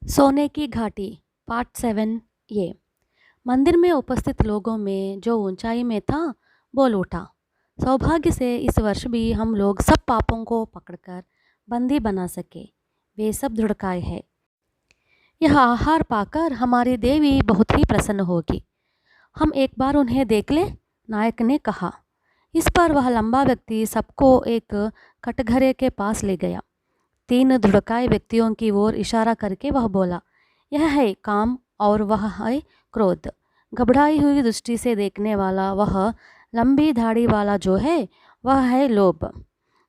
सोने की घाटी पार्ट 7 ये मंदिर में उपस्थित लोगों में जो ऊंचाई में था बोल उठा। सौभाग्य से इस वर्ष भी हम लोग सब पापों को पकड़कर बंदी बना सके। वे सब धुड़काए हैं। यह आहार पाकर हमारी देवी बहुत ही प्रसन्न होगी। हम एक बार उन्हें देख लें, नायक ने कहा। इस पर वह लंबा व्यक्ति सबको एक कटघरे के पास ले गया। 3 धुड़काए व्यक्तियों की ओर इशारा करके वह बोला, यह है काम और वह है क्रोध। घबराई हुई दृष्टि से देखने वाला वह लंबी दाढ़ी वाला जो है वह है लोभ।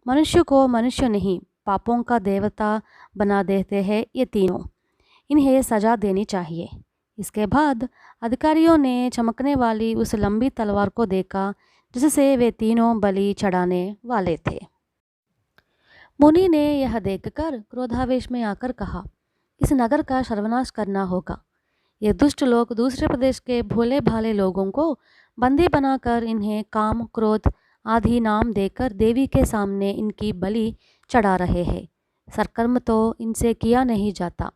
मनुष्य को मनुष्य नहीं पापों का देवता बना देते हैं ये तीनों। इन्हें सजा देनी चाहिए। इसके बाद अधिकारियों ने चमकने वाली उस लंबी तलवार को देखा जिससे वे तीनों बलि चढ़ाने वाले थे। मुनि ने यह देखकर क्रोधावेश में आकर कहा, इस नगर का सर्वनाश करना होगा। ये दुष्ट लोग दूसरे प्रदेश के भोले भाले लोगों को बंदी बनाकर इन्हें काम क्रोध आदि नाम देकर देवी के सामने इनकी बलि चढ़ा रहे हैं। सरकर्म तो इनसे किया नहीं जाता।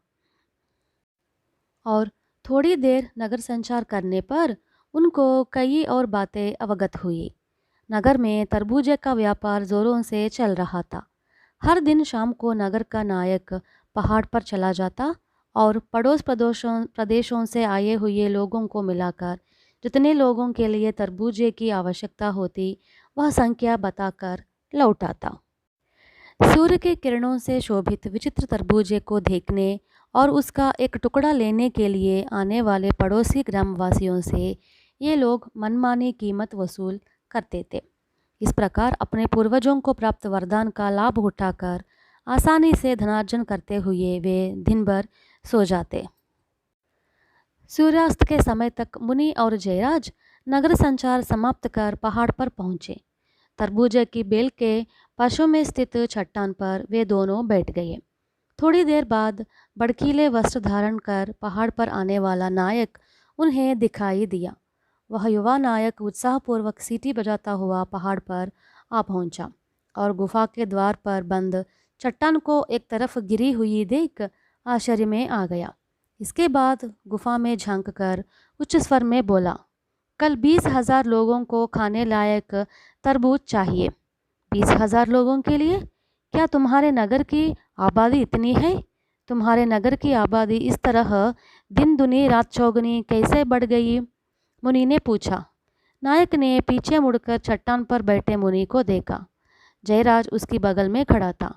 और थोड़ी देर नगर संचार करने पर उनको कई और बातें अवगत हुई। नगर में तरबूजे का व्यापार जोरों से चल रहा था। हर दिन शाम को नगर का नायक पहाड़ पर चला जाता और पड़ोस प्रदेशों से आए हुए लोगों को मिलाकर जितने लोगों के लिए तरबूजे की आवश्यकता होती वह संख्या बताकर लौट आता। सूर्य के किरणों से शोभित विचित्र तरबूजे को देखने और उसका एक टुकड़ा लेने के लिए आने वाले पड़ोसी ग्रामवासियों से ये लोग मनमानी कीमत वसूल करते थे। इस प्रकार अपने पूर्वजों को प्राप्त वरदान का लाभ उठाकर आसानी से धनार्जन करते हुए वे दिन भर सो जाते। सूर्यास्त के समय तक मुनि और जयराज नगर संचार समाप्त कर पहाड़ पर पहुँचे। तरबूजे की बेल के पाशों में स्थित चट्टान पर वे दोनों बैठ गए। थोड़ी देर बाद भड़कीले वस्त्र धारण कर पहाड़ पर आने वाला नायक उन्हें दिखाई दिया। वह युवा नायक उत्साहपूर्वक सीटी बजाता हुआ पहाड़ पर आ पहुंचा और गुफा के द्वार पर बंद चट्टान को एक तरफ गिरी हुई देख आश्चर्य में आ गया। इसके बाद गुफा में झांक कर उच्च स्वर में बोला, कल 20,000 लोगों को खाने लायक तरबूज चाहिए। 20,000 लोगों के लिए? क्या तुम्हारे नगर की आबादी इतनी है? तुम्हारे नगर की आबादी इस तरह दिन दुनी रात चौगुनी कैसे बढ़ गई? मुनि ने पूछा। नायक ने पीछे मुड़कर चट्टान पर बैठे मुनि को देखा। जयराज उसकी बगल में खड़ा था।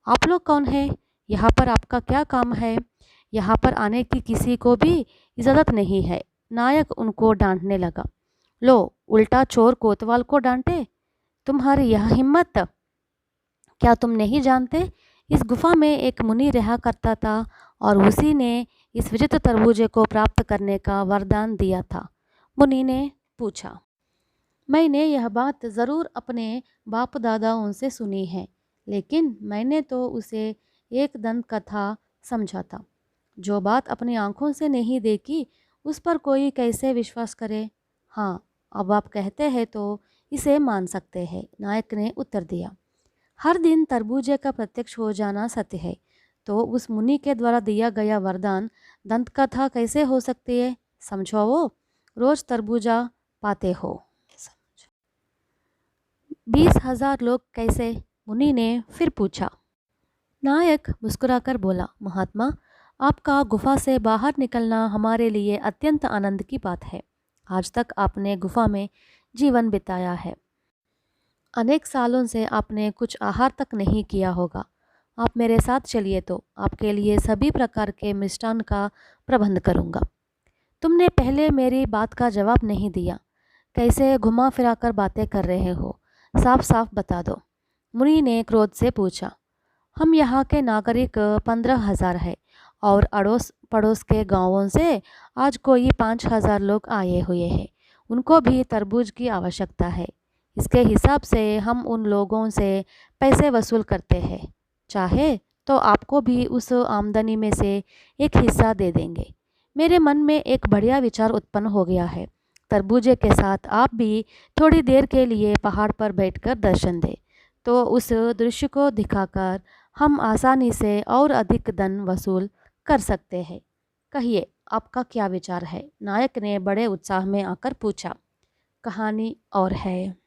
आप लोग कौन हैं? यहाँ पर आपका क्या काम है? यहाँ पर आने की किसी को भी इजाज़त नहीं है। नायक उनको डांटने लगा। लो, उल्टा चोर कोतवाल को डांटे? तुम्हारी यह हिम्मत? क्या तुम नहीं जानते इस गुफा में एक मुनि रहा करता था और उसी ने इस विचित्र तरबूजे को प्राप्त करने का वरदान दिया था? मुनि ने पूछा। मैंने यह बात ज़रूर अपने बाप दादाओं से सुनी है, लेकिन मैंने तो उसे एक दंत कथा समझा था। जो बात अपनी आंखों से नहीं देखी उस पर कोई कैसे विश्वास करे? हाँ, अब आप कहते हैं तो इसे मान सकते हैं, नायक ने उत्तर दिया। हर दिन तरबूजे का प्रत्यक्ष हो जाना सत्य है, तो उस मुनि के द्वारा दिया गया वरदान दंत कथा कैसे हो सकती है? समझो, वो रोज तरबूजा पाते हो। 20,000 लोग कैसे? मुनि ने फिर पूछा। नायक मुस्कुराकर बोला, महात्मा, आपका गुफा से बाहर निकलना हमारे लिए अत्यंत आनंद की बात है। आज तक आपने गुफा में जीवन बिताया है। अनेक सालों से आपने कुछ आहार तक नहीं किया होगा। आप मेरे साथ चलिए तो आपके लिए सभी प्रकार के मिष्टान का प्रबंध करूँगा। तुमने पहले मेरी बात का जवाब नहीं दिया। कैसे घुमा फिरा कर बातें कर रहे हो? साफ साफ बता दो। मुनि ने क्रोध से पूछा। हम यहाँ के नागरिक 15,000 है और अड़ोस पड़ोस के गांवों से आज कोई 5,000 लोग आए हुए हैं। उनको भी तरबूज की आवश्यकता है। इसके हिसाब से हम उन लोगों से पैसे वसूल करते हैं। चाहे तो आपको भी उस आमदनी में से एक हिस्सा दे देंगे। मेरे मन में एक बढ़िया विचार उत्पन्न हो गया है। तरबूजे के साथ आप भी थोड़ी देर के लिए पहाड़ पर बैठकर दर्शन दें, तो उस दृश्य को दिखाकर हम आसानी से और अधिक धन वसूल कर सकते हैं। कहिए, आपका क्या विचार है? नायक ने बड़े उत्साह में आकर पूछा। कहानी और है।